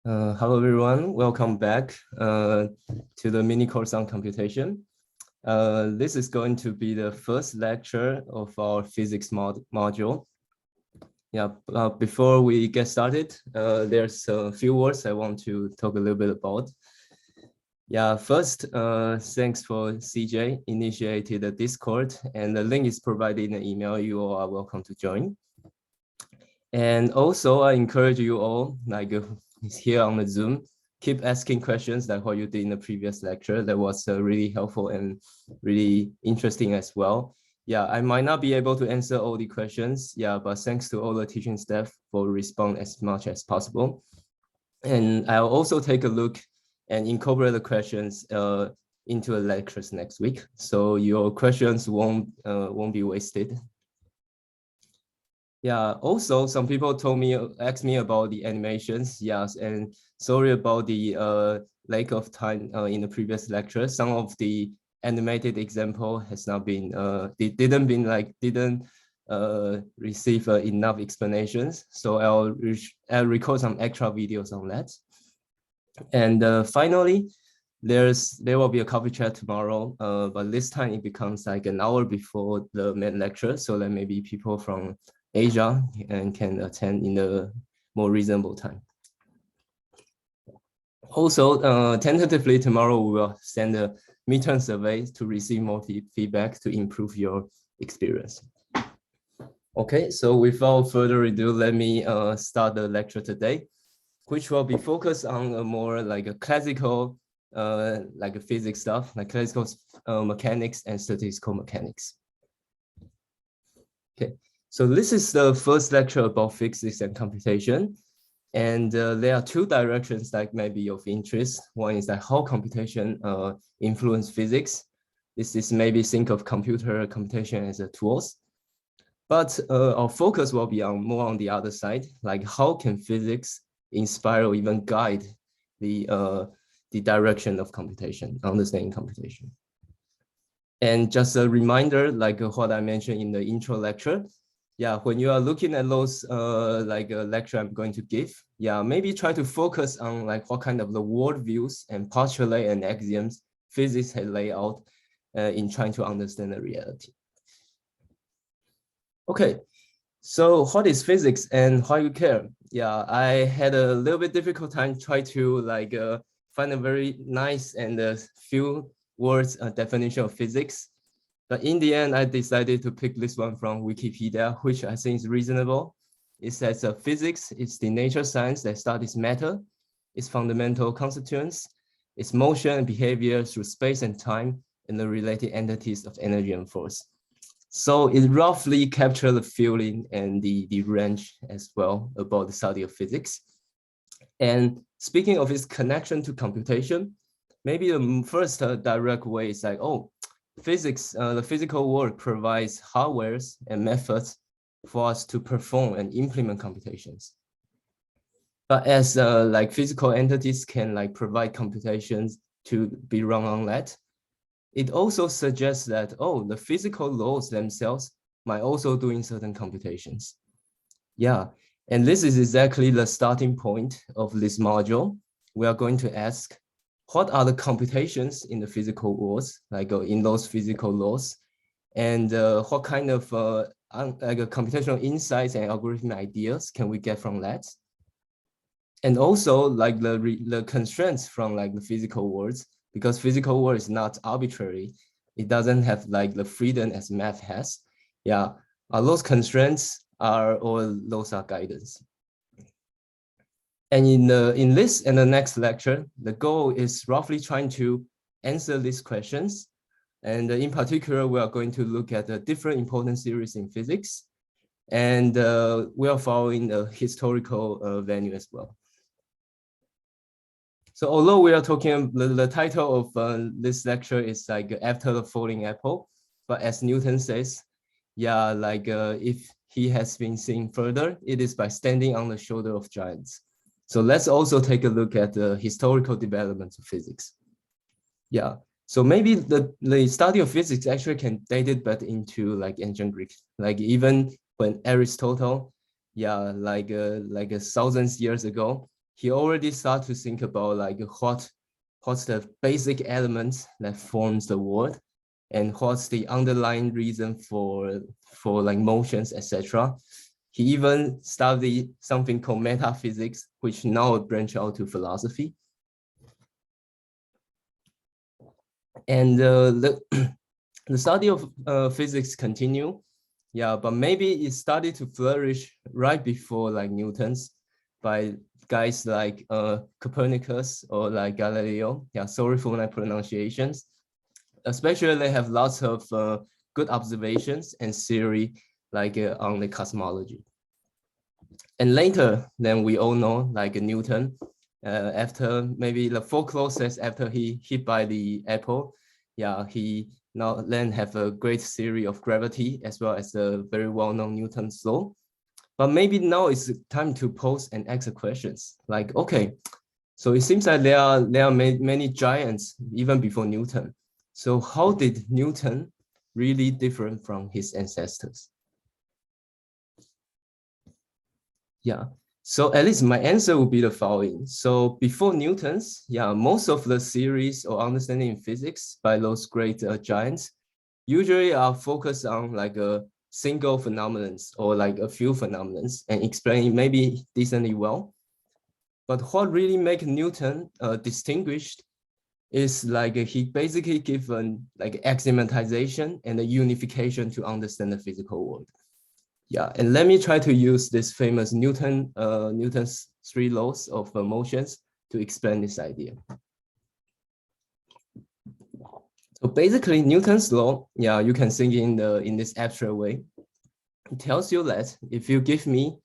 Hello everyone, welcome back to the mini course on computation. This is going to be the first lecture of our physics module. Yeah, before we get started, there's a few words I want to talk a little bit about. Yeah, first, thanks for CJ initiated the Discord, and the link is provided in the email. You all are welcome to join. And also, I encourage you all, like here on the Zoom, keep asking questions like what you did in the previous lecture. That was really helpful and really interesting as well. Yeah, I might not be able to answer all the questions. Yeah, but thanks to all the teaching staff for responding as much as possible. And I'll also take a look and incorporate the questions into the lectures next week. So your questions won't be wasted. Yeah, also some people asked me about the animations. Yes, and sorry about the lack of time in the previous lecture. Some of the animated example has not been, didn't receive enough explanations. So I'll record some extra videos on that. And finally, there will be a coffee chat tomorrow, but this time it becomes like an hour before the main lecture, so that maybe people from Asia and can attend in a more reasonable time. Also, tentatively tomorrow we will send a midterm survey to receive more feedback to improve your experience. Okay, so without further ado, let me start the lecture today, which will be focused on a more like a classical like a physics stuff, like classical mechanics and statistical mechanics. Okay, so this is the first lecture about physics and computation. And there are two directions that may be of interest. One is that how computation influence physics. This is maybe think of computation as a tools. But our focus will be more on the other side, like how can physics inspire or even guide the direction of computation, understanding computation. And just a reminder, like what I mentioned in the intro lecture, yeah, when you are looking at those like a lecture I'm going to give, yeah, maybe try to focus on like what kind of the worldviews and postulate and axioms physics has laid out in trying to understand the reality. Okay, so what is physics and why you care? Yeah, I had a little bit difficult time trying to like find a very nice and few words definition of physics. But in the end, I decided to pick this one from Wikipedia, which I think is reasonable. It says physics is the nature science that studies matter, its fundamental constituents, its motion and behavior through space and time, and the related entities of energy and force. So it roughly captures the feeling and the range as well about the study of physics. And speaking of its connection to computation, maybe the first direct way is like, oh, physics, the physical world provides hardwares and methods for us to perform and implement computations. But as like physical entities can like provide computations to be run on that, it also suggests that, oh, the physical laws themselves might also doing certain computations. Yeah, and this is exactly the starting point of this module. We are going to ask, what are the computations in the physical worlds, like in those physical laws, and what kind of like computational insights and algorithmic ideas can we get from that? And also like the constraints from like the physical worlds, because physical world is not arbitrary. It doesn't have like the freedom as math has. Yeah, are those constraints or those are guidance? And in this and the next lecture, the goal is roughly trying to answer these questions. And in particular, we are going to look at the different important theories in physics. And we are following the historical venue as well. So although we are talking, the title of this lecture is like after the falling apple, but as Newton says, yeah, like if he has been seen further, it is by standing on the shoulder of giants. So let's also take a look at the historical developments of physics. Yeah, so maybe the study of physics actually can date it back into like ancient Greek, like even when Aristotle, yeah, like thousands years ago, he already started to think about like what's the basic elements that forms the world, and what's the underlying reason for like motions, etc. He even studied something called metaphysics, which now branch out to philosophy. And the study of physics continue, yeah, but maybe it started to flourish right before like Newton's by guys like Copernicus or like Galileo. Yeah, sorry for my pronunciations. Especially they have lots of good observations and theory like on the cosmology. And later, then we all know like Newton, after maybe the folklore says after he hit by the apple, yeah, he now then have a great theory of gravity as well as a very well-known Newton's law. But maybe now it's time to pose and ask questions like, okay, so it seems like there are many giants even before Newton. So how did Newton really different from his ancestors? Yeah, so at least my answer would be the following. So before Newton's, yeah, most of the theories or understanding in physics by those great giants usually are focused on like a single phenomenon or like a few phenomena and explain maybe decently well. But what really makes Newton distinguished is like he basically given like axiomatization and a unification to understand the physical world. Yeah, and let me try to use this famous Newton's 3 laws of motions to explain this idea. So basically, Newton's law, yeah, you can think in this abstract way. It tells you that if you give me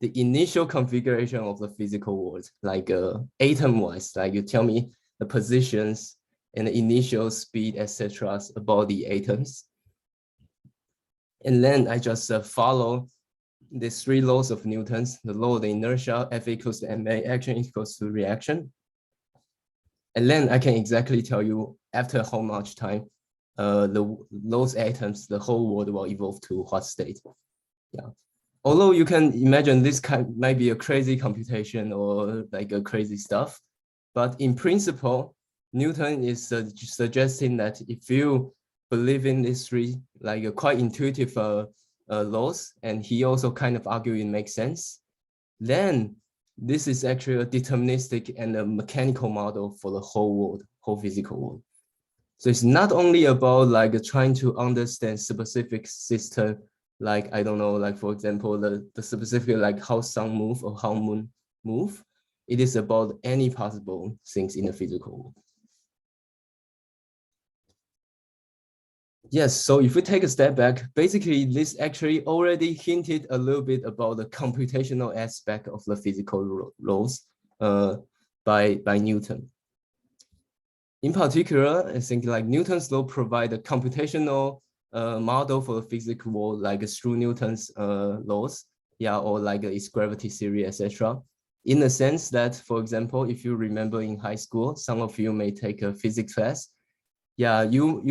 the initial configuration of the physical world, like atom-wise, like you tell me the positions and the initial speed, etc., about the atoms. And then I just follow these 3 laws of Newton's, the law of the inertia, F equals to ma, action equals to reaction. And then I can exactly tell you after how much time those atoms, the whole world will evolve to what state. Yeah. Although you can imagine this might be a crazy computation or like a crazy stuff, but in principle, Newton is suggesting that if you believe in these 3 like quite intuitive laws, and he also kind of argued it makes sense, then this is actually a deterministic and a mechanical model for the whole world, whole physical world. So it's not only about like trying to understand specific system, like, I don't know, like for example, the specific like how sun move or how moon move. It is about any possible things in the physical world. Yes, so if we take a step back, basically this actually already hinted a little bit about the computational aspect of the physical laws by Newton. In particular, I think like Newton's law provide a computational model for the physical world, like through Newton's laws, yeah, or like its gravity theory, etc. In the sense that, for example, if you remember in high school, some of you may take a physics class. Yeah, you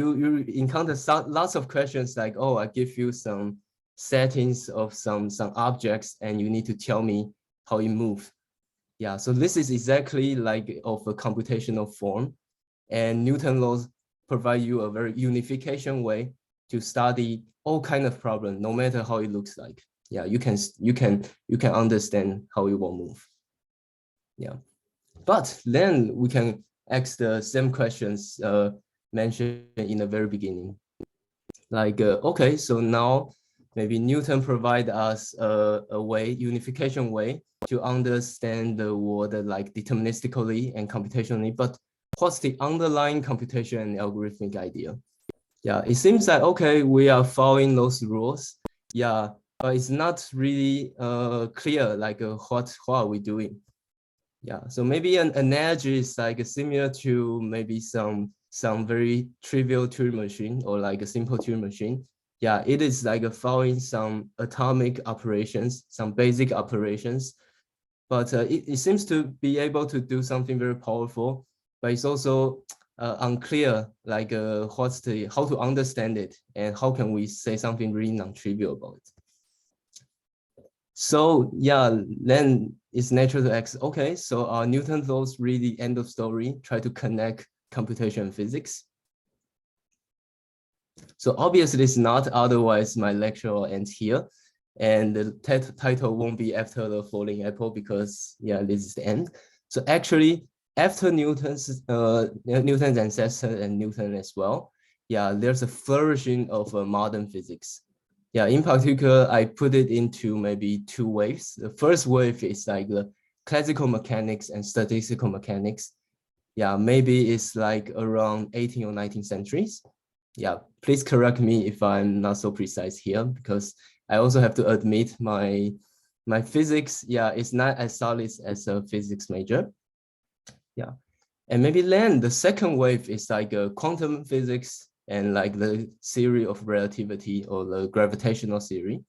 encounter lots of questions like, oh, I give you some settings of some objects, and you need to tell me how it moves. Yeah, so this is exactly like of a computational form, and Newton laws provide you a very unification way to study all kind of problems, no matter how it looks like. Yeah, you can understand how it will move. Yeah, but then we can ask the same questions mentioned in the very beginning. Like, okay, so now maybe Newton provide us a way, unification way to understand the world like deterministically and computationally, but what's the underlying computation and algorithmic idea? Yeah, it seems like, okay, we are following those rules. Yeah, but it's not really clear, like what are we doing? Yeah, so maybe an analogy is like similar to maybe some very trivial Turing machine or like a simple Turing machine. Yeah, it is like following some atomic operations, some basic operations, but it seems to be able to do something very powerful, but it's also unclear like how to understand it and how can we say something really non-trivial about it. So yeah, then it's natural to ask, okay, so are Newton's laws really end of story? Try to connect computation and physics. So obviously it's not, otherwise my lecture will end here. And the title won't be after the falling apple because yeah, this is the end. So actually after Newton's ancestor and Newton as well, yeah, there's a flourishing of modern physics. Yeah, in particular, I put it into maybe two waves. The first wave is like the classical mechanics and statistical mechanics. Yeah, maybe it's like around 18th or 19th centuries. Yeah, please correct me if I'm not so precise here, because I also have to admit my physics, yeah, it's not as solid as a physics major. Yeah, and maybe then the second wave is like a quantum physics and like the theory of relativity or the gravitational theory.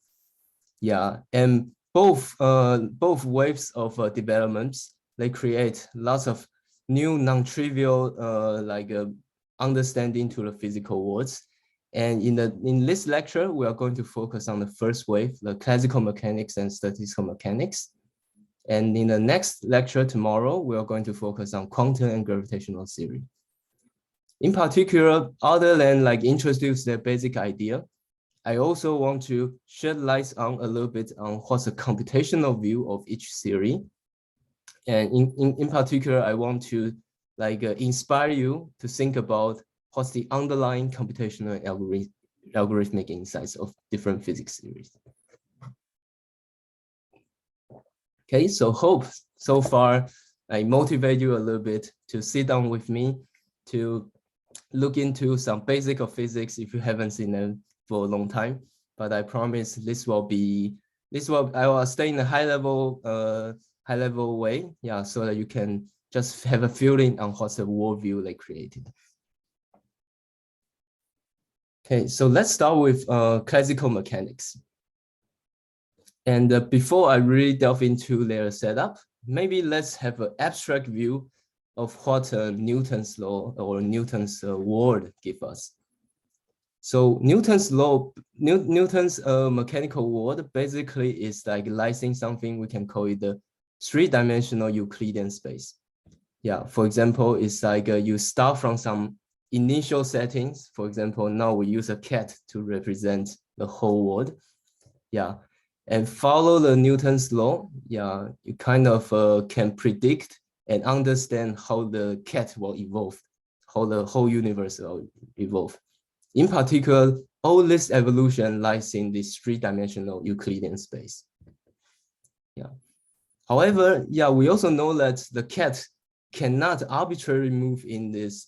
Yeah, and both waves of developments, they create lots of new non-trivial understanding to the physical worlds. And in this lecture, we are going to focus on the first wave, the classical mechanics and statistical mechanics. And in the next lecture tomorrow, we are going to focus on quantum and gravitational theory. In particular, other than like introduce the basic idea, I also want to shed light on a little bit on what's a computational view of each theory. And in particular, I want to like inspire you to think about what's the underlying computational algorithmic insights of different physics theories. Okay, so hope so far I motivate you a little bit to sit down with me to look into some basic of physics if you haven't seen them for a long time. But I promise I will stay in a high level way, yeah, so that you can just have a feeling on what's the worldview they created. Okay, so let's start with classical mechanics. And before I really delve into their setup, maybe let's have an abstract view of what Newton's law or Newton's world give us. So Newton's law, Newton's mechanical world basically is like licensing something we can call it the three-dimensional Euclidean space. Yeah, for example, it's like you start from some initial settings. For example, now we use a cat to represent the whole world. Yeah, and follow the Newton's law. Yeah, you kind of can predict and understand how the cat will evolve, how the whole universe will evolve. In particular, all this evolution lies in this three-dimensional Euclidean space. Yeah. However, yeah, we also know that the cat cannot arbitrarily move in this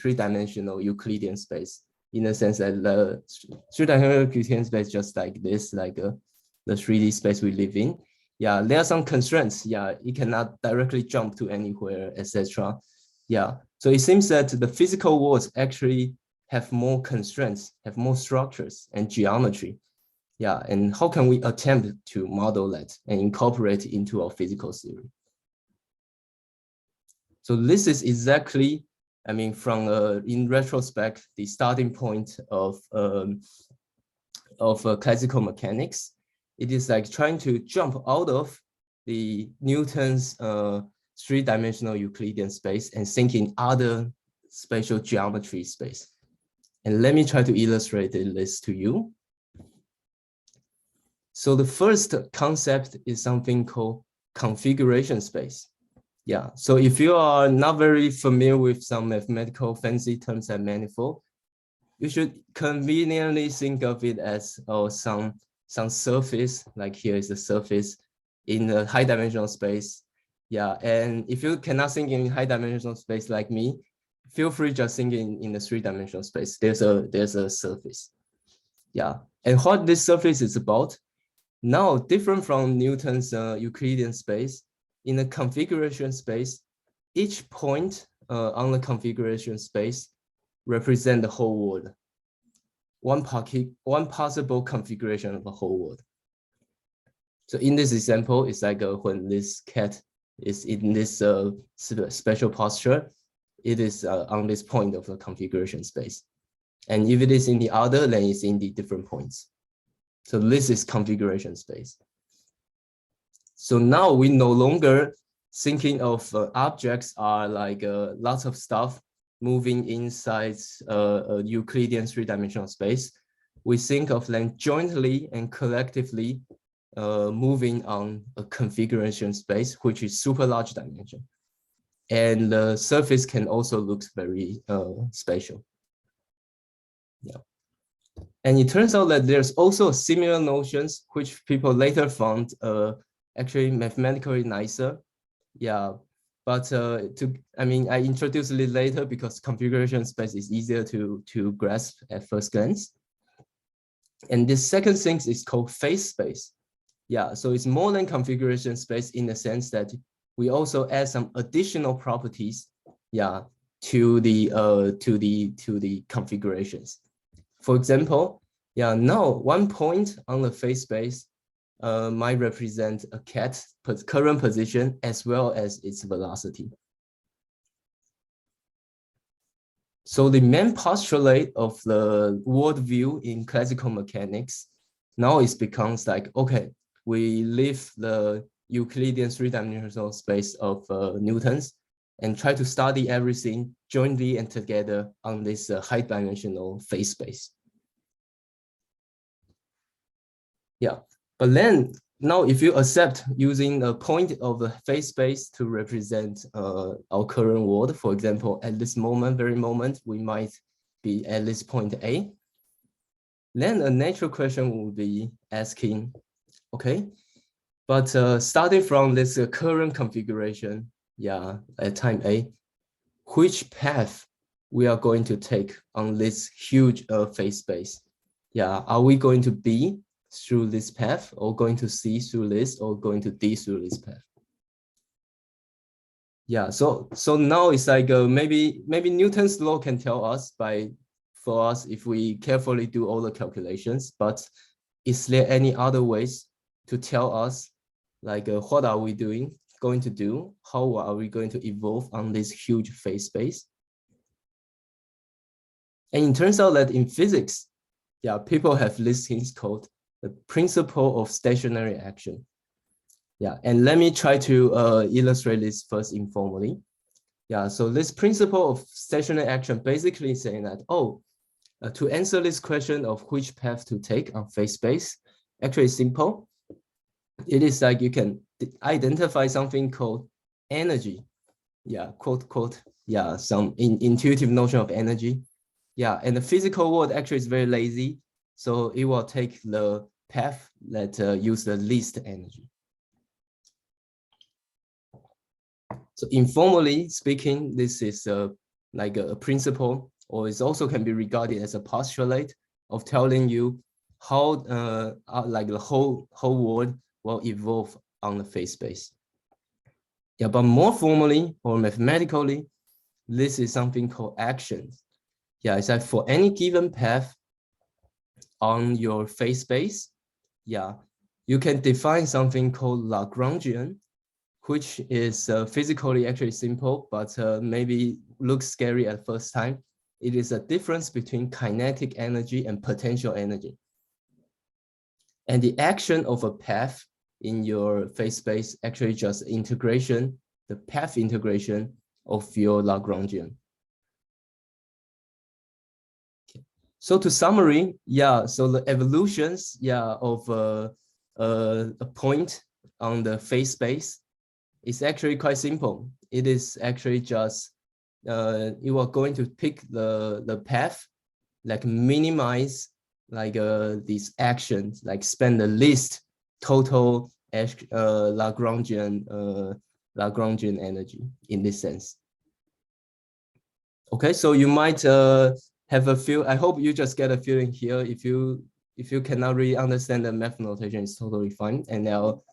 three-dimensional Euclidean space, in the sense that the three-dimensional Euclidean space just like this, like the 3D space we live in. Yeah, there are some constraints. Yeah, it cannot directly jump to anywhere, etc. Yeah, so it seems that the physical worlds actually have more constraints, have more structures and geometry. Yeah, and how can we attempt to model that and incorporate it into our physical theory? So this is exactly, I mean, from in retrospect, the starting point of classical mechanics. It is like trying to jump out of the Newton's three-dimensional Euclidean space and think in other spatial geometry space. And let me try to illustrate this to you. So the first concept is something called configuration space. Yeah, so if you are not very familiar with some mathematical fancy terms like manifold, you should conveniently think of it as some surface, like here is the surface in a high dimensional space. Yeah, and if you cannot think in high dimensional space like me, feel free just think in the three-dimensional space. There's a surface. Yeah, and what this surface is about, now different from Newton's Euclidean space, in the configuration space, each point on the configuration space represent the whole world. One possible configuration of the whole world. So in this example, it's like when this cat is in this special posture, it is on this point of the configuration space. And if it is in the other, then it's in the different points. So this is configuration space. So now we no longer thinking of objects are like lots of stuff moving inside a Euclidean three-dimensional space. We think of them jointly and collectively moving on a configuration space, which is super large dimension. And the surface can also look very spatial. Yeah. And it turns out that there's also similar notions which people later found actually mathematically nicer. Yeah, but I introduced it later because configuration space is easier to grasp at first glance. And this second thing is called phase space. Yeah, so it's more than configuration space in the sense that we also add some additional properties, yeah, to the configurations. For example, yeah, now one point on the phase space might represent a cat's current position as well as its velocity. So the main postulate of the worldview in classical mechanics now it becomes like, okay, we leave the Euclidean three-dimensional space of Newton's and try to study everything jointly and together on this high-dimensional phase space. Yeah, but then now if you accept using a point of the phase space to represent our current world, for example, at this very moment, we might be at this point A, then a natural question would be asking, okay, but starting from this current configuration, yeah, at time A, which path we are going to take on this huge phase space? Yeah, are we going to B through this path, or going to C through this, or going to D through this path? Yeah, so now it's like maybe Newton's law can tell us for us if we carefully do all the calculations, but is there any other ways to tell us like what are we going to do? How are we going to evolve on this huge phase space? And it turns out that in physics, yeah, people have these things called the principle of stationary action. Yeah, and let me try to illustrate this first informally. Yeah, so this principle of stationary action basically saying that, to answer this question of which path to take on phase space, actually simple. It is like you can identify something called energy. Yeah, quote, yeah, some intuitive notion of energy. Yeah, and the physical world actually is very lazy. So it will take the path that use the least energy. So informally speaking, this is like a principle, or it also can be regarded as a postulate of telling you how like the whole world will evolve on the phase space. Yeah, but more formally or mathematically, this is something called action. Yeah, it's like for any given path on your phase space, yeah, you can define something called Lagrangian, which is physically actually simple, but maybe looks scary at first time. It is a difference between kinetic energy and potential energy. And the action of a path in your phase space actually just integration, the path integration of your Lagrangian. Okay. So to summary, yeah, so the evolutions, yeah, of a point on the phase space is actually quite simple. It is actually just you are going to pick the path, like minimize like these actions, like spend the least total Lagrangian energy in this sense. Okay, so you might have a feel. I hope you just get a feeling here. If you cannot really understand the math notation, it's totally fine. And I'll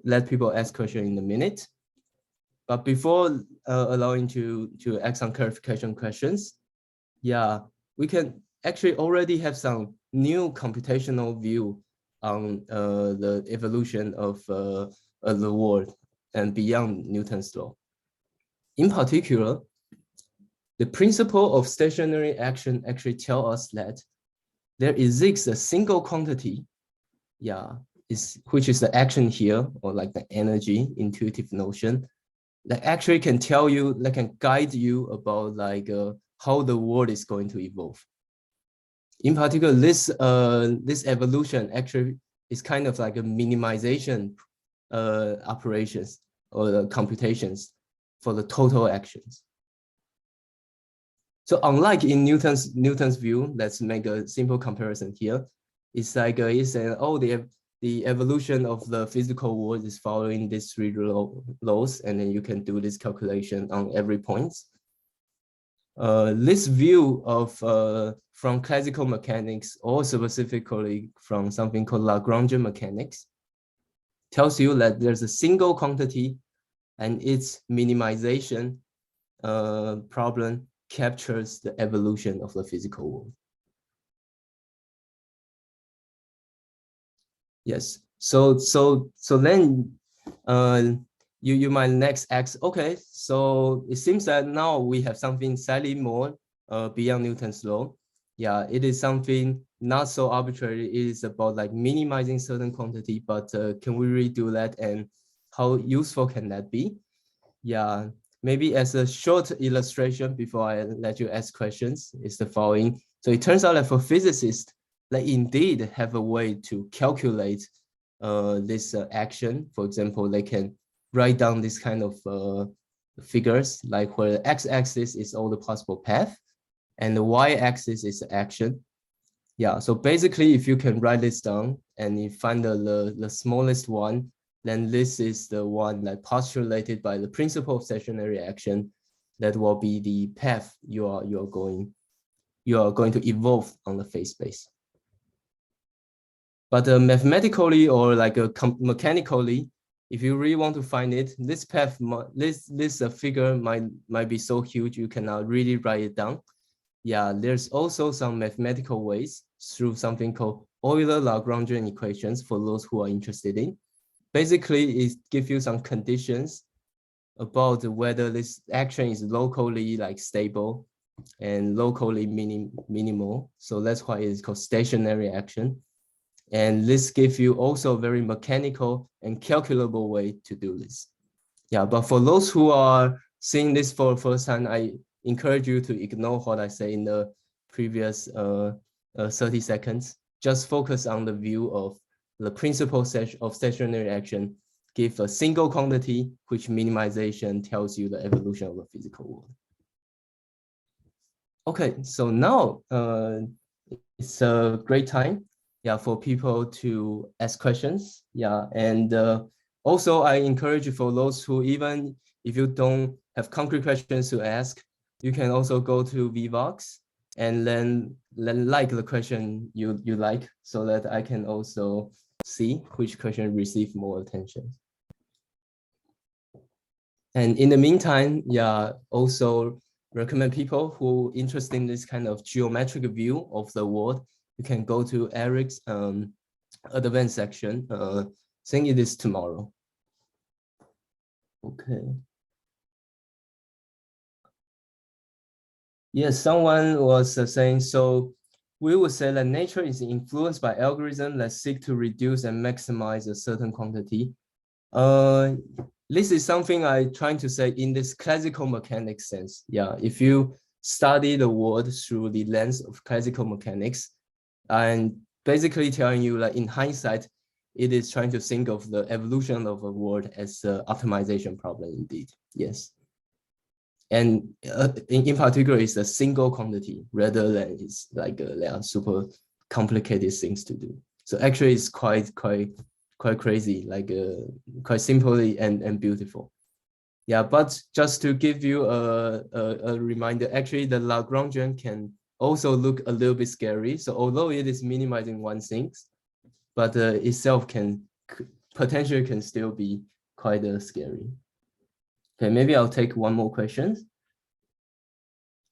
let people ask questions in a minute. But before allowing to ask some clarification questions, yeah, we can actually already have some new computational view on the evolution of the world and beyond Newton's law. In particular, the principle of stationary action actually tells us that there exists a single quantity, yeah, which is the action here, or like the energy intuitive notion, that actually can tell you, that can guide you about like how the world is going to evolve. In particular, this evolution actually is kind of like a minimization operations or the computations for the total actions. So unlike in Newton's view, let's make a simple comparison here. It's like it's the evolution of the physical world is following these three laws, and then you can do this calculation on every point. This view of from classical mechanics, or specifically from something called Lagrangian mechanics, tells you that there's a single quantity and its minimization problem captures the evolution of the physical world. Yes. So then you might next ask, okay, so it seems that now we have something slightly more beyond Newton's law. Yeah, it is something not so arbitrary. It is about like minimizing certain quantity, but can we really do that, and how useful can that be? Yeah, maybe as a short illustration before I let you ask questions is the following. So it turns out that for physicists, they indeed have a way to calculate this action. For example, they can write down this kind of figures, like where the x-axis is all the possible path, and the y-axis is the action. Yeah, so basically, if you can write this down and you find the smallest one, then this is the one that postulated by the principle of stationary action that will be the path you are going to evolve on the phase space. But mathematically or like mechanically, if you really want to find it, this path, this figure might be so huge you cannot really write it down. Yeah, there's also some mathematical ways through something called Euler-Lagrangian equations for those who are interested in. Basically, it gives you some conditions about whether this action is locally like stable and locally minimal. So that's why it's called stationary action. And this gives you also a very mechanical and calculable way to do this. Yeah, but for those who are seeing this for the first time, I encourage you to ignore what I say in the previous 30 seconds. Just focus on the view of the principle of stationary action. Give a single quantity, which minimization tells you the evolution of the physical world. Okay, so now it's a great time, yeah, for people to ask questions. Yeah, and also I encourage you, for those who, even if you don't have concrete questions to ask, you can also go to Vvox and then like the question you like, so that I can also see which question receive more attention. And in the meantime, yeah, also recommend people who interested in this kind of geometric view of the world, you can go to Eric's advanced section. I think it is tomorrow. Okay. Yes, someone was saying, so we would say that nature is influenced by algorithms that seek to reduce and maximize a certain quantity. This is something I'm trying to say in this classical mechanics sense. Yeah, if you study the world through the lens of classical mechanics, and basically telling you that in hindsight, it is trying to think of the evolution of a world as an optimization problem indeed, yes. And in particular, it's a single quantity rather than it's like there are super complicated things to do. So actually, it's quite crazy, like quite simply and beautiful. Yeah, but just to give you a reminder, actually the Lagrangian can also look a little bit scary. So although it is minimizing one thing, but itself potentially can still be quite scary. Okay, maybe I'll take one more question.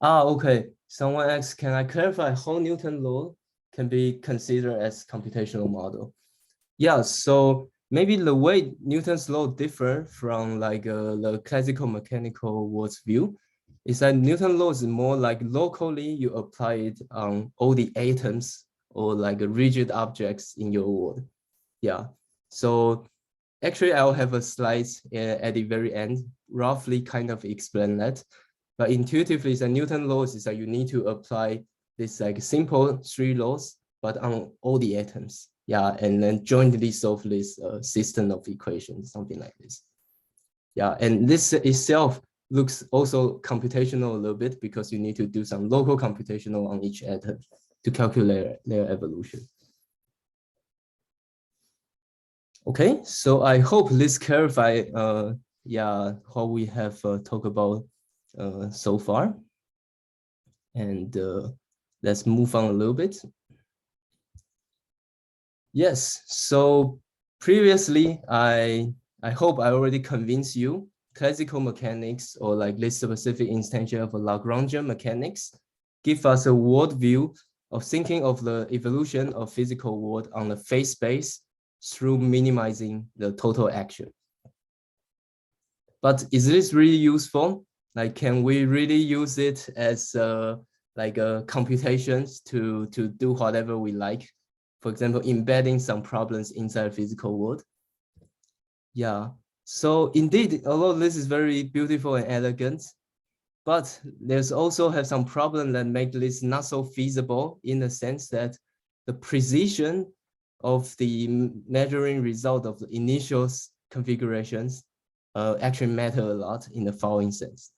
Okay. Someone asks, can I clarify how Newton's law can be considered as computational model? Yeah, so maybe the way Newton's law differ from like the classical mechanical world's view is that Newton's law is more like locally you apply it on all the atoms or like rigid objects in your world. Yeah, So actually, I'll have a slide at the very end, roughly kind of explain that. But intuitively, the Newton laws is that you need to apply this like simple 3 laws, but on all the atoms. Yeah, and then jointly solve this system of equations, something like this. Yeah, and this itself looks also computational a little bit because you need to do some local computational on each atom to calculate their evolution. Okay, so I hope this clarify yeah, what we have talked about so far. And let's move on a little bit. Yes, so previously I hope I already convinced you classical mechanics or like this specific instantiation of Lagrangian mechanics give us a worldview of thinking of the evolution of physical world on the phase space through minimizing the total action. But is this really useful? Like, can we really use it as like computations to do whatever we like? For example, embedding some problems inside the physical world. Yeah, so indeed, although this is very beautiful and elegant, but there's also have some problem that make this not so feasible in the sense that the precision of the measuring result of the initial configurations actually matter a lot in the following sense.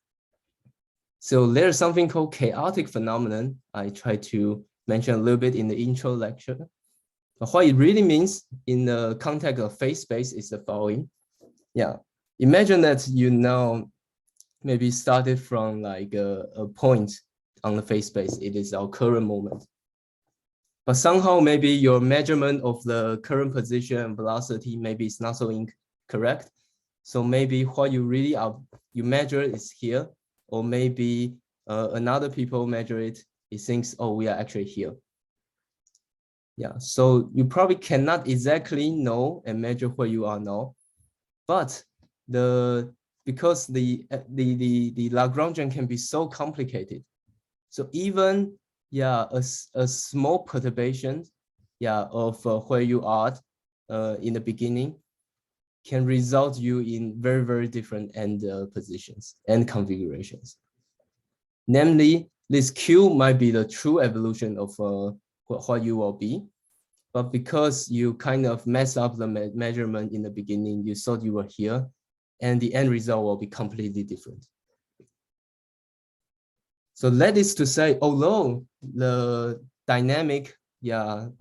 So there's something called chaotic phenomenon. I try to mention a little bit in the intro lecture. But what it really means in the context of phase space is the following. Yeah, imagine that you now maybe started from like a point on the phase space. It is our current moment. But somehow maybe your measurement of the current position and velocity maybe is not so incorrect. So maybe what you really you measure is here, or maybe another people measure it. It thinks, oh, we are actually here. Yeah, so you probably cannot exactly know and measure where you are now, but because the Lagrangian can be so complicated, so even a small perturbation of where you are in the beginning can result you in very, very different end positions and configurations. Namely, this Q might be the true evolution of what you will be, but because you kind of mess up the measurement in the beginning, you thought you were here, and the end result will be completely different. So that is to say, although the dynamic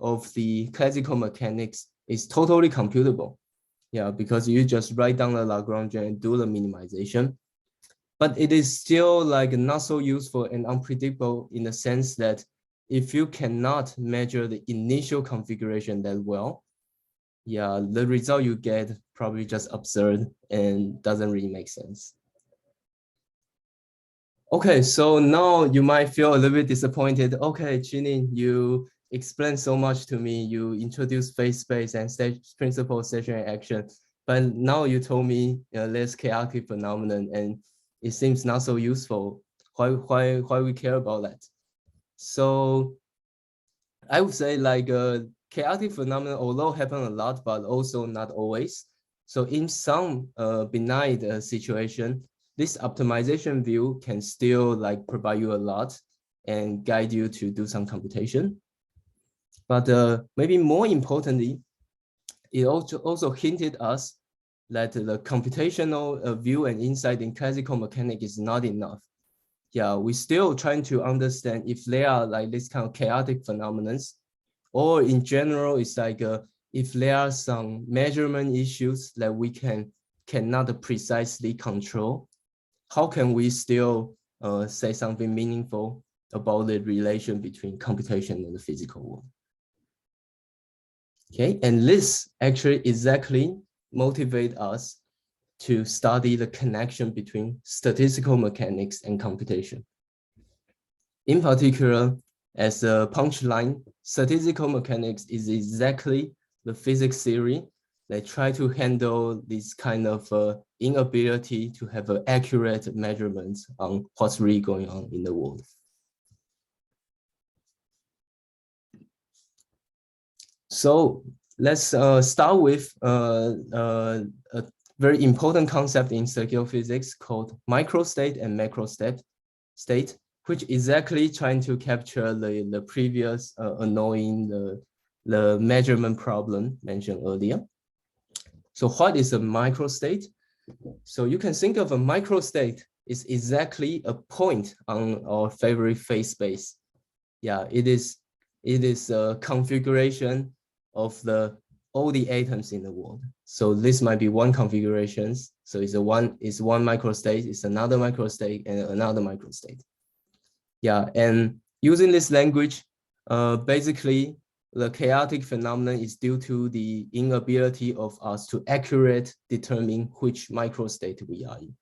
of the classical mechanics is totally computable, because you just write down the Lagrangian and do the minimization, but it is still like not so useful and unpredictable in the sense that if you cannot measure the initial configuration that well, the result you get probably just absurd and doesn't really make sense. Okay, so now you might feel a little bit disappointed. Okay, Chi-Ning, you explained so much to me. You introduced phase space and principle, stationary action, but now you told me there's chaotic phenomenon and it seems not so useful. Why we care about that? So I would say like chaotic phenomenon, although happen a lot, but also not always. So in some benign situation, this optimization view can still like provide you a lot and guide you to do some computation. But maybe more importantly, it also hinted us that the computational view and insight in classical mechanics is not enough. We're still trying to understand if there are like this kind of chaotic phenomena, or in general, it's like if there are some measurement issues that we cannot precisely control, how can we still say something meaningful about the relation between computation and the physical world? Okay, and this actually exactly motivate us to study the connection between statistical mechanics and computation. In particular, as a punchline, statistical mechanics is exactly the physics theory that try to handle this kind of inability to have an accurate measurements on what's really going on in the world. So let's start with a very important concept in circular physics called microstate and macrostate, which exactly trying to capture the previous annoying the measurement problem mentioned earlier. So what is a microstate? So you can think of a microstate is exactly a point on our favorite phase space. Yeah, it is a configuration of all the atoms in the world. So this might be one configuration. So it's one microstate, it's another microstate, and another microstate. Yeah, and using this language, basically the chaotic phenomenon is due to the inability of us to accurately determine which microstate we are in.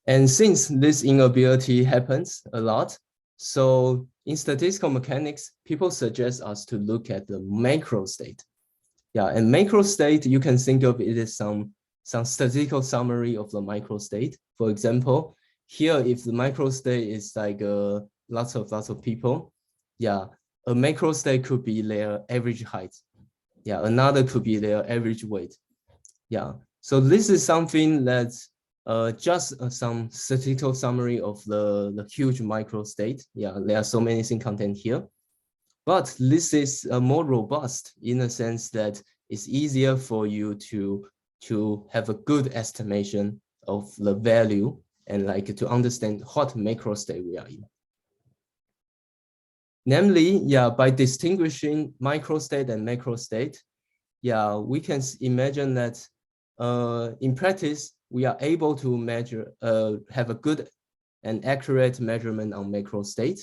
And since this inability happens a lot, so in statistical mechanics, people suggest us to look at the macrostate. Yeah, and macrostate, you can think of it as some statistical summary of the microstate. For example, here, if the microstate is like lots of people, yeah, a macrostate could be their average height. Yeah, another could be their average weight. Yeah, so this is something that's just some statistical summary of the huge microstate. Yeah, there are so many things contained here. But this is more robust in a sense that it's easier for you to have a good estimation of the value and like to understand what macrostate we are in. Namely, yeah, by distinguishing microstate and macrostate, yeah, we can imagine that in practice, we are able to measure, have a good and accurate measurement on macrostate.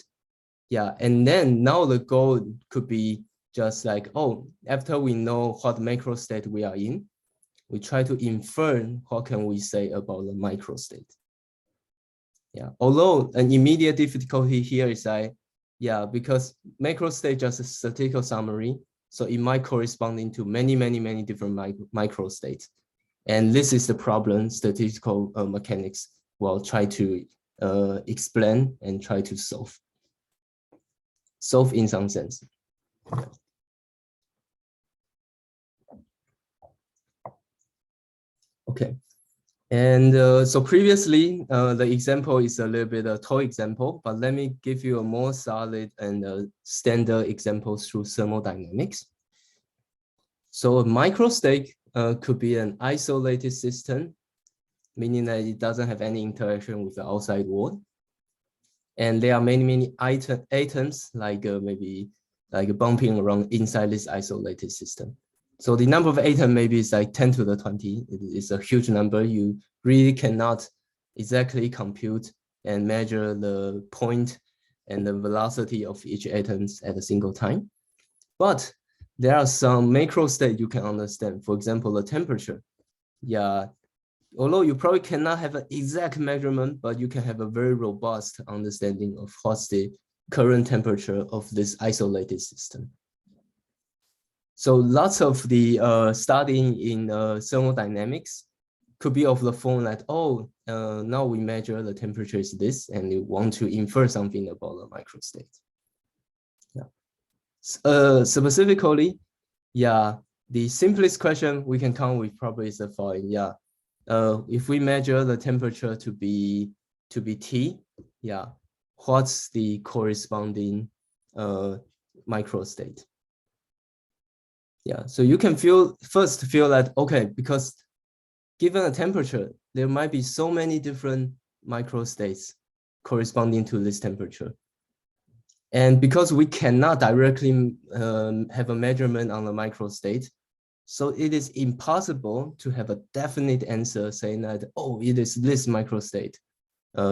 Yeah, and then now the goal could be just like, oh, after we know what macrostate we are in, we try to infer what can we say about the microstate. Yeah, although an immediate difficulty here is that, yeah, because macrostate just a statistical summary, so it might correspond to many different microstates. And this is the problem statistical mechanics will try to explain and try to solve in some sense. Okay, and so previously the example is a little bit a toy example, but let me give you a more solid and standard example through thermodynamics. So a microstate could be an isolated system, meaning that it doesn't have any interaction with the outside world. And there are many atoms like maybe like bumping around inside this isolated system. So the number of atoms maybe is like 10 to the 20. It is a huge number. You really cannot exactly compute and measure the point and the velocity of each atom at a single time. But there are some macrostate you can understand. For example, the temperature. Yeah, although you probably cannot have an exact measurement, but you can have a very robust understanding of what's the current temperature of this isolated system. So lots of the studying in thermodynamics could be of the form that, oh, now we measure the temperature is this, and you want to infer something about the microstate. Yeah. Specifically, yeah, the simplest question we can come with probably is the following. Yeah, if we measure the temperature to be T, yeah, what's the corresponding microstate? Yeah, so you can first feel that, okay, because given a temperature, there might be so many different microstates corresponding to this temperature. And because we cannot directly have a measurement on the microstate, so it is impossible to have a definite answer saying that, oh, it is this microstate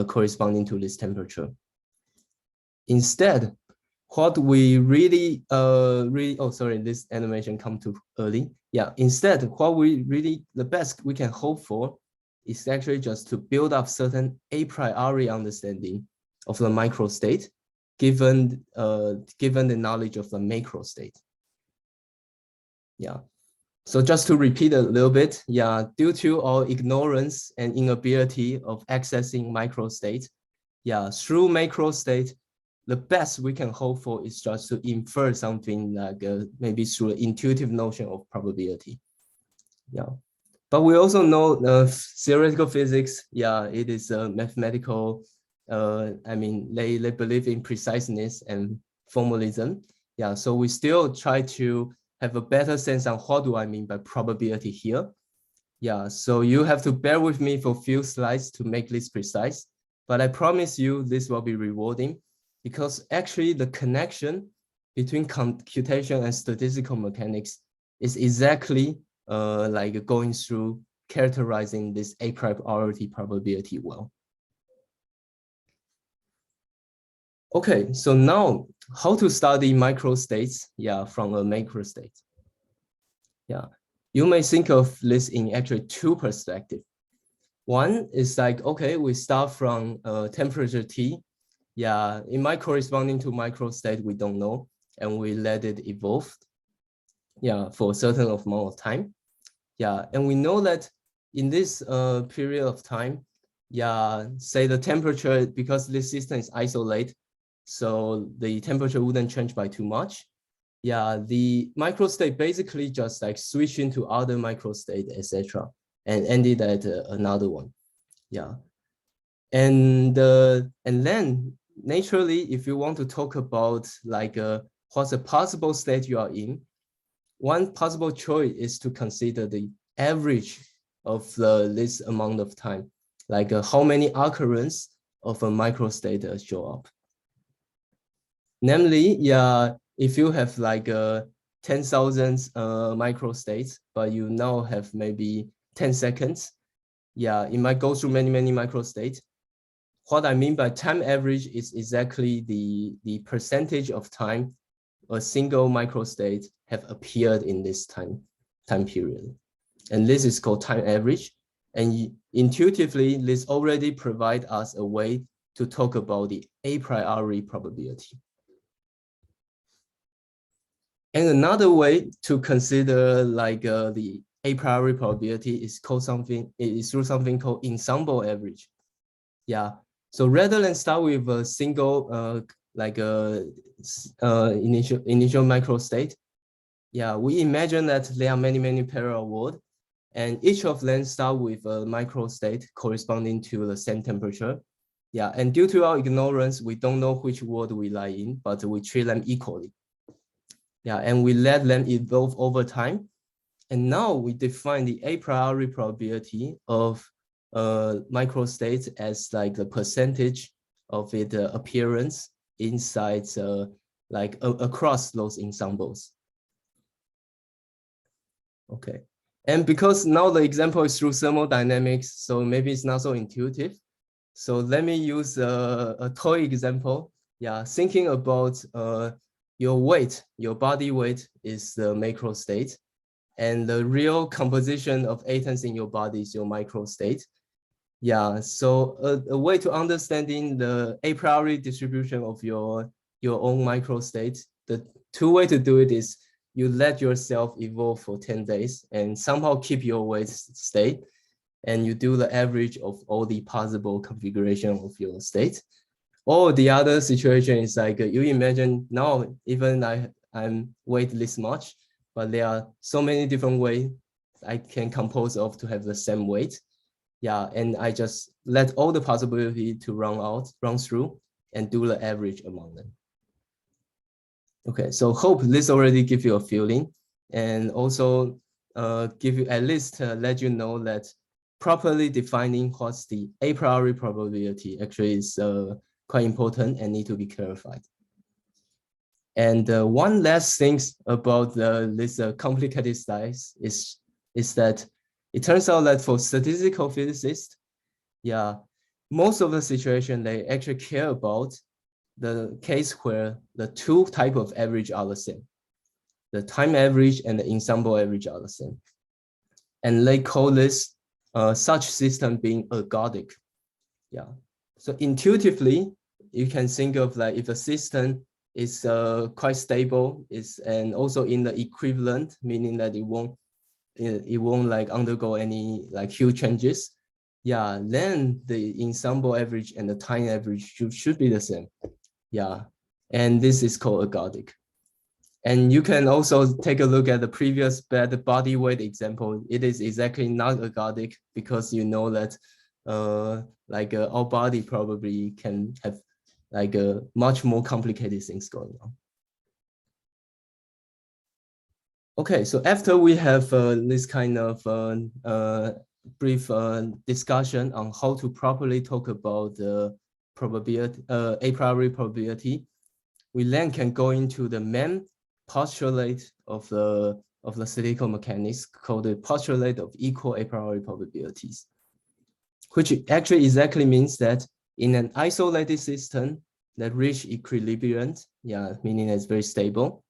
corresponding to this temperature. Instead, what we oh, sorry, this animation come too early. Yeah, instead, what the best we can hope for is actually just to build up certain a priori understanding of the microstate, given the knowledge of the macrostate. Yeah. So just to repeat a little bit, yeah, due to our ignorance and inability of accessing microstate, yeah, through macrostate, the best we can hope for is just to infer something like maybe through the intuitive notion of probability. Yeah, but we also know theoretical physics. Yeah, it is a mathematical. I mean, they believe in preciseness and formalism. Yeah, so we still try to have a better sense on what do I mean by probability here. Yeah, so you have to bear with me for a few slides to make this precise, but I promise you this will be rewarding because actually the connection between computation and statistical mechanics is exactly like going through characterizing this a priori probability well. Okay, so now how to study microstates, yeah, from a macrostate. Yeah, you may think of this in actually two perspectives. One is like, okay, we start from temperature T. Yeah, it might corresponding to microstate, we don't know, and we let it evolve. Yeah, for a certain amount of time. Yeah, and we know that in this period of time, yeah, say the temperature, because this system is isolated, so the temperature wouldn't change by too much. Yeah, the microstate basically just like switch into other microstate, etc., and ended at another one. Yeah, and then naturally, if you want to talk about like what's a possible state you are in, one possible choice is to consider the average of this amount of time, like how many occurrence of a microstate show up. Namely, yeah, if you have like 10,000 microstates, but you now have maybe 10 seconds, yeah, it might go through many microstates. What I mean by time average is exactly the percentage of time a single microstate have appeared in this time period. And this is called time average. And intuitively, this already provides us a way to talk about the a priori probability. And another way to consider like the a priori probability is through something called ensemble average. Yeah. So rather than start with a single like a initial microstate, yeah, we imagine that there are many parallel worlds, and each of them start with a microstate corresponding to the same temperature. Yeah, and due to our ignorance, we don't know which world we lie in, but we treat them equally. Yeah, and we let them evolve over time. And now we define the a priori probability of microstates as like the percentage of its appearance inside like across those ensembles. Okay, and because now the example is through thermodynamics, so maybe it's not so intuitive. So let me use a toy example. Yeah, thinking about your weight, your body weight is the macrostate, and the real composition of atoms in your body is your microstate. Yeah, so a way to understanding the a priori distribution of your own microstate, the two ways to do it is you let yourself evolve for 10 days and somehow keep your weight state, and you do the average of all the possible configuration of your state. Or the other situation is like you imagine now, even I'm weight this much, but there are so many different ways I can compose of to have the same weight. Yeah, and I just let all the possibility to run through and do the average among them. Okay, so hope this already give you a feeling, and also give you at least let you know that properly defining what's the a priori probability actually is quite important and need to be clarified. And one last thing about this complicated slides is that it turns out that for statistical physicists, yeah, most of the situation they actually care about the case where the two type of average are the same. The time average and the ensemble average are the same. And they call this such system being ergodic. Yeah. So intuitively, you can think of like if a system is quite stable, and also in the equivalent, meaning that it won't like undergo any like huge changes. Yeah, then the ensemble average and the time average should be the same. Yeah, And this is called ergodic. And you can also take a look at the previous body weight example. It is exactly not ergodic because you know that our body probably can have like a much more complicated things going on. Okay, so after we have this kind of brief discussion on how to properly talk about the probability, a priori probability, we then can go into the main postulate of the statistical mechanics called the postulate of equal a priori probabilities, which actually exactly means that in an isolated system that reach equilibrium, meaning it's very stable,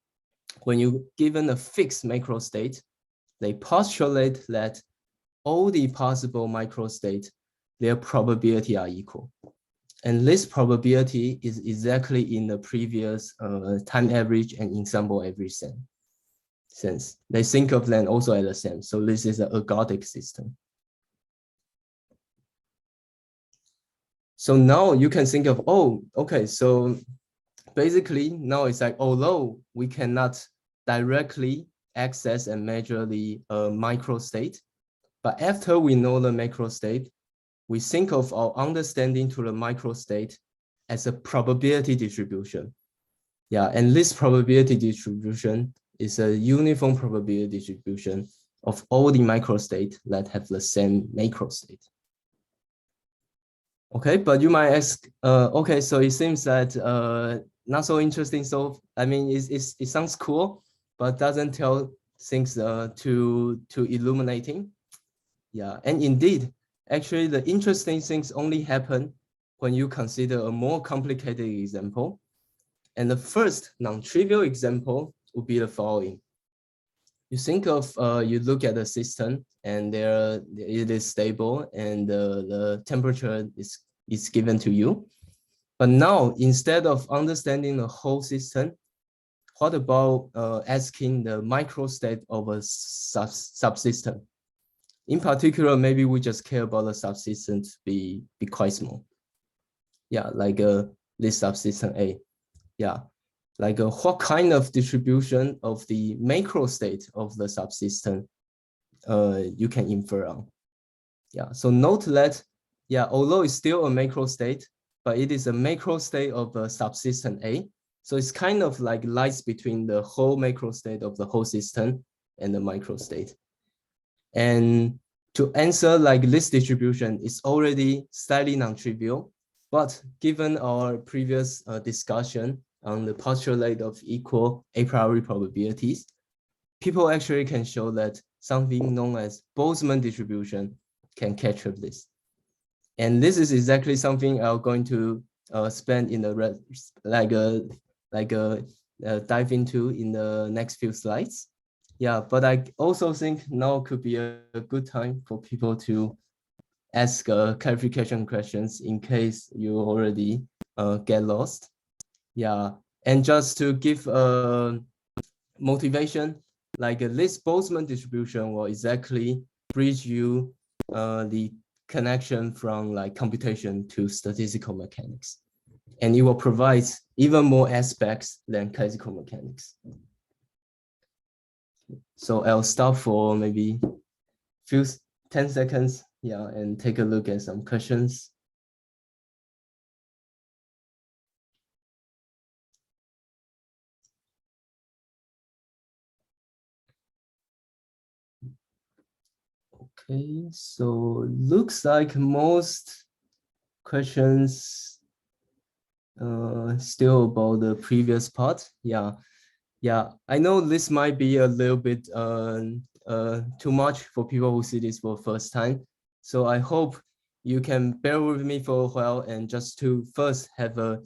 when you given a fixed macrostate, they postulate that all the possible microstates, their probability are equal. And this probability is exactly in the previous time average and ensemble average sense. They think of them also as the same. So this is an ergodic system. So now you can think of, oh, okay, so basically now it's like, although we cannot directly access and measure the microstate, but after we know the macrostate, we think of our understanding to the microstate as a probability distribution. Yeah, and this probability distribution is a uniform probability distribution of all the microstates that have the same macrostate. Okay, but you might ask, okay, so it seems that not so interesting. So I mean, it sounds cool, but doesn't tell things to illuminating. Yeah, and indeed, actually, the interesting things only happen when you consider a more complicated example. And the first non-trivial example would be the following. You think of, you look at the system and it is stable and the temperature is given to you. But now, instead of understanding the whole system, what about asking the microstate of a subsystem? In particular, maybe we just care about the subsystem to be quite small. Yeah, like this subsystem A. Yeah, like what kind of distribution of the macrostate of the subsystem you can infer on. Yeah, so note that, yeah, although it's still a macrostate, but it is a macrostate of a subsystem A. So it's kind of like lies between the whole macrostate of the whole system and the microstate. And to answer like this distribution is already slightly non-trivial, but given our previous discussion on the postulate of equal a priori probabilities, people actually can show that something known as Boltzmann distribution can capture this. And this is exactly something I'm going to spend in the dive into in the next few slides. Yeah, but I also think now could be a good time for people to ask clarification questions in case you already get lost. Yeah, and just to give motivation, like this Boltzmann distribution will exactly bridge you the connection from like computation to statistical mechanics. And it will provide even more aspects than classical mechanics. So I'll stop for maybe few 10 seconds, yeah, and take a look at some questions. Okay, so looks like most questions still about the previous part. Yeah, I know this might be a little bit too much for people who see this for the first time. So I hope you can bear with me for a while and just to first have an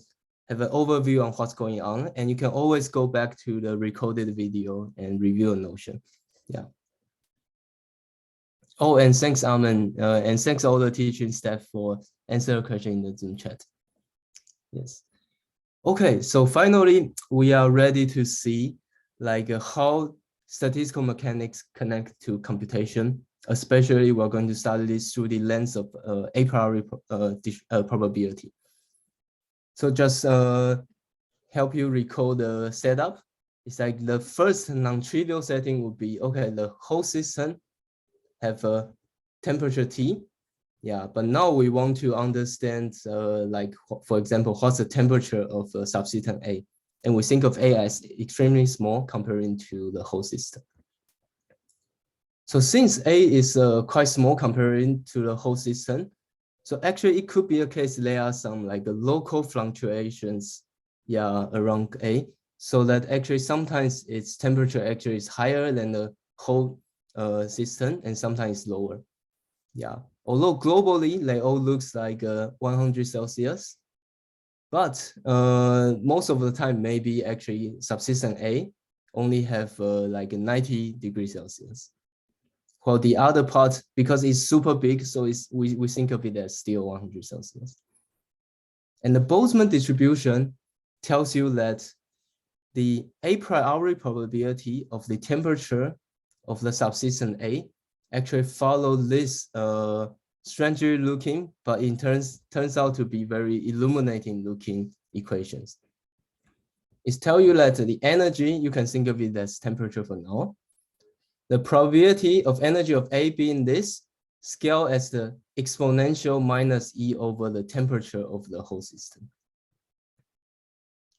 overview on what's going on. And you can always go back to the recorded video and review a notion. Yeah. Oh, and thanks, Armin, and thanks all the teaching staff for answering the question in the Zoom chat. Yes. Okay, so finally, we are ready to see like how statistical mechanics connect to computation. Especially, we're going to study this through the lens of a priori probability. So just help you recall the setup. It's like the first non-trivial setting would be, okay, the whole system have a temperature T. Yeah, but now we want to understand, like, for example, what's the temperature of a subsystem A? And we think of A as extremely small comparing to the whole system. So since A is quite small comparing to the whole system, so actually it could be a case there are some like local fluctuations, yeah, around A, so that actually sometimes its temperature actually is higher than the whole system and sometimes lower. Yeah, although globally they all looks like 100 Celsius, but most of the time maybe actually subsystem A only have like 90 degrees Celsius. While the other part, because it's super big, so we think of it as still 100 Celsius. And the Boltzmann distribution tells you that the a priori probability of the temperature of the subsystem A actually follow this strangely looking, but in turns out to be very illuminating looking equations. It tells you that the energy, you can think of it as temperature for now. The probability of energy of A being this scale as the exponential minus E over the temperature of the whole system.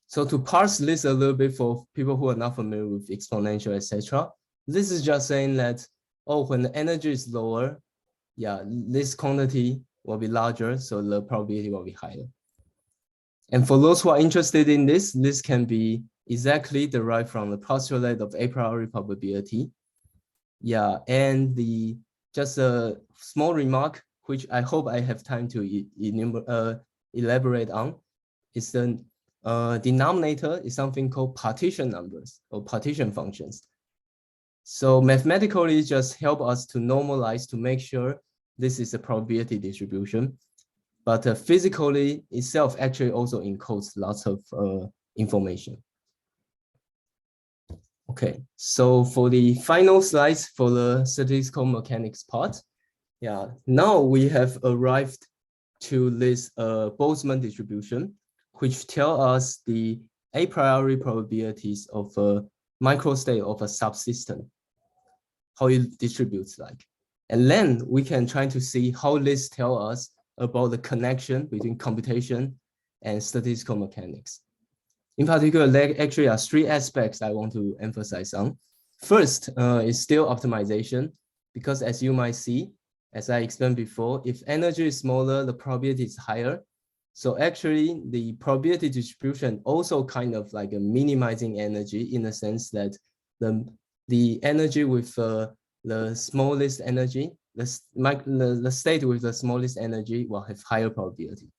So to parse this a little bit for people who are not familiar with exponential, etc., this is just saying that, oh, when the energy is lower, yeah, this quantity will be larger, so the probability will be higher. And for those who are interested in this, this can be exactly derived from the postulate of a priori probability. Yeah, and just a small remark, which I hope I have time to elaborate on, is the denominator is something called partition numbers or partition functions. So mathematically, just help us to normalize to make sure this is a probability distribution. But physically itself actually also encodes lots of information. Okay, so for the final slides for the statistical mechanics part, yeah, now we have arrived to this Boltzmann distribution, which tell us the a priori probabilities of a microstate of a subsystem, how it distributes like. And then we can try to see how this tell us about the connection between computation and statistical mechanics. In particular, there actually are three aspects I want to emphasize on. First is still optimization, because as you might see, as I explained before, if energy is smaller, the probability is higher. So actually, the probability distribution also kind of like a minimizing energy in the sense that the energy with the smallest energy, the state with the smallest energy will have higher probability.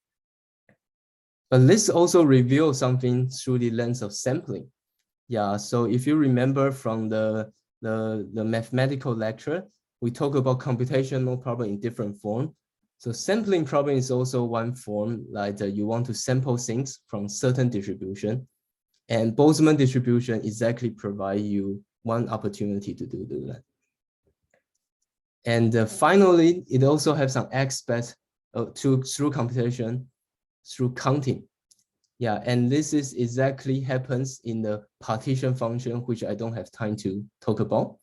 But this also reveals something through the lens of sampling. Yeah, so if you remember from the mathematical lecture, we talk about computational problem in different form. So sampling problem is also one form, like you want to sample things from certain distribution. And Boltzmann distribution exactly provide you one opportunity to do that. And finally, it also has some aspects through computation, through counting. Yeah, and this is exactly happens in the partition function, which I don't have time to talk about.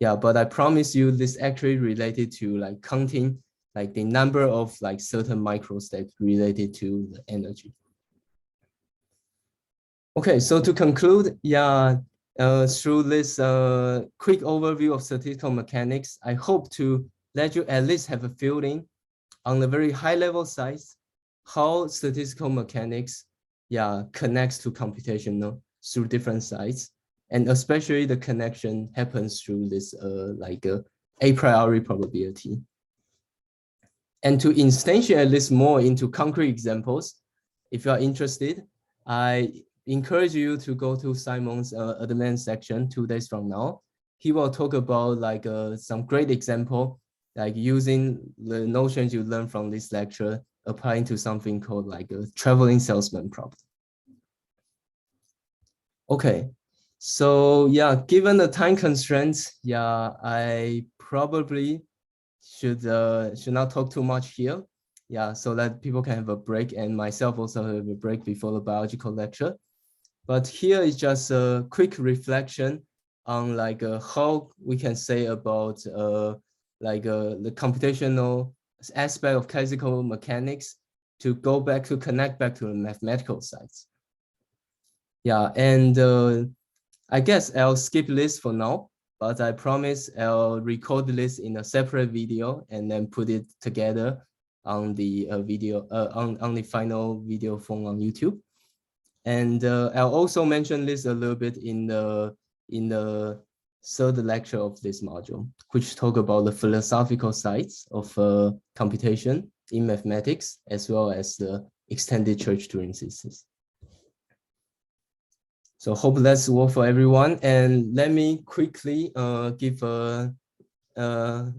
Yeah, but I promise you this actually related to like counting like the number of like certain microstates related to the energy. Okay, so to conclude, yeah, through this quick overview of statistical mechanics, I hope to let you at least have a feeling on the very high level side, how statistical mechanics, yeah, connects to computational through different sides. And especially the connection happens through this a priori probability. And to instantiate this more into concrete examples, if you are interested, I encourage you to go to Simon's advanced section 2 days from now. He will talk about like some great example, like using the notions you learned from this lecture, applying to something called like a traveling salesman problem. Okay, so yeah, given the time constraints, yeah, I probably should not talk too much here. Yeah, so that people can have a break and myself also have a break before the biological lecture. But here is just a quick reflection on like how we can say about the computational aspect of classical mechanics to go back to connect back to the mathematical sides. Yeah, and I guess I'll skip this for now, but I promise I'll record this in a separate video and then put it together on the video on the final video form on YouTube. And I'll also mention this a little bit in the third lecture of this module, which talk about the philosophical sides of computation in mathematics, as well as the extended church-Turing systems. So hope that's all for everyone. And let me quickly give a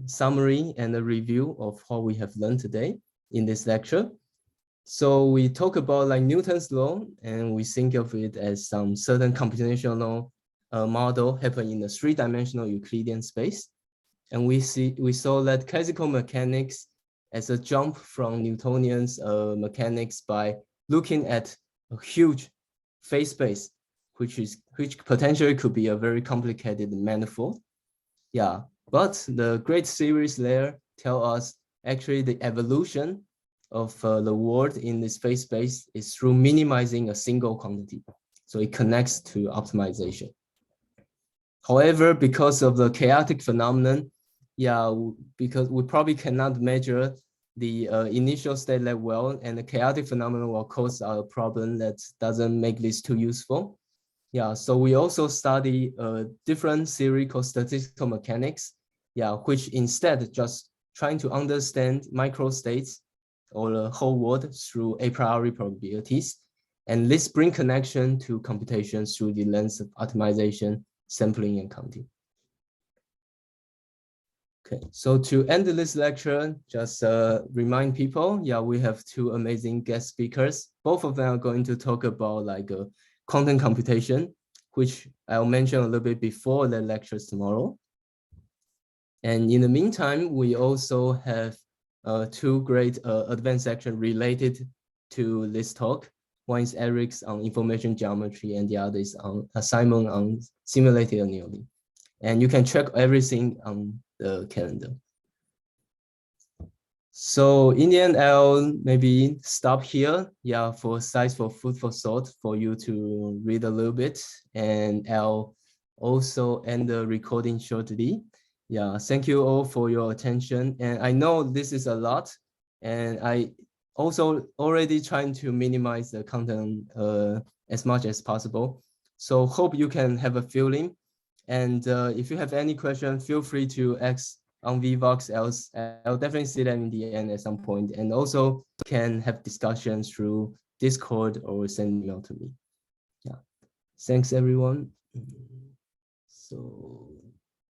summary and a review of what we have learned today in this lecture. So we talk about like Newton's law, and we think of it as some certain computational model happen in the three-dimensional Euclidean space. And we saw that classical mechanics as a jump from Newtonian's mechanics by looking at a huge phase space, which potentially could be a very complicated manifold. Yeah, but the great series there tell us actually the evolution of the world in this phase space is through minimizing a single quantity. So it connects to optimization. However, because of the chaotic phenomenon, yeah, because we probably cannot measure the initial state that well, and the chaotic phenomenon will cause a problem that doesn't make this too useful. Yeah, so we also study a different theory called statistical mechanics, yeah, which instead just trying to understand microstates or the whole world through a priori probabilities. And this bring connection to computation through the lens of optimization, sampling, and counting. Okay, so to end this lecture, just remind people, yeah, we have two amazing guest speakers. Both of them are going to talk about like quantum computation, which I'll mention a little bit before the lectures tomorrow. And in the meantime, we also have two great advanced sections related to this talk. One is Eric's on information geometry, and the other is on Simon on simulated annealing. And you can check everything on the calendar. So in the end, I'll maybe stop here, yeah, for size for food for thought for you to read a little bit, and I'll also end the recording shortly. Yeah, thank you all for your attention, and I know this is a lot, and I also already trying to minimize the content as much as possible. So hope you can have a feeling, and if you have any question, feel free to ask on Vvox, else I'll definitely see them in the end at some point, and also can have discussions through Discord or send email to me. Yeah, thanks everyone. So.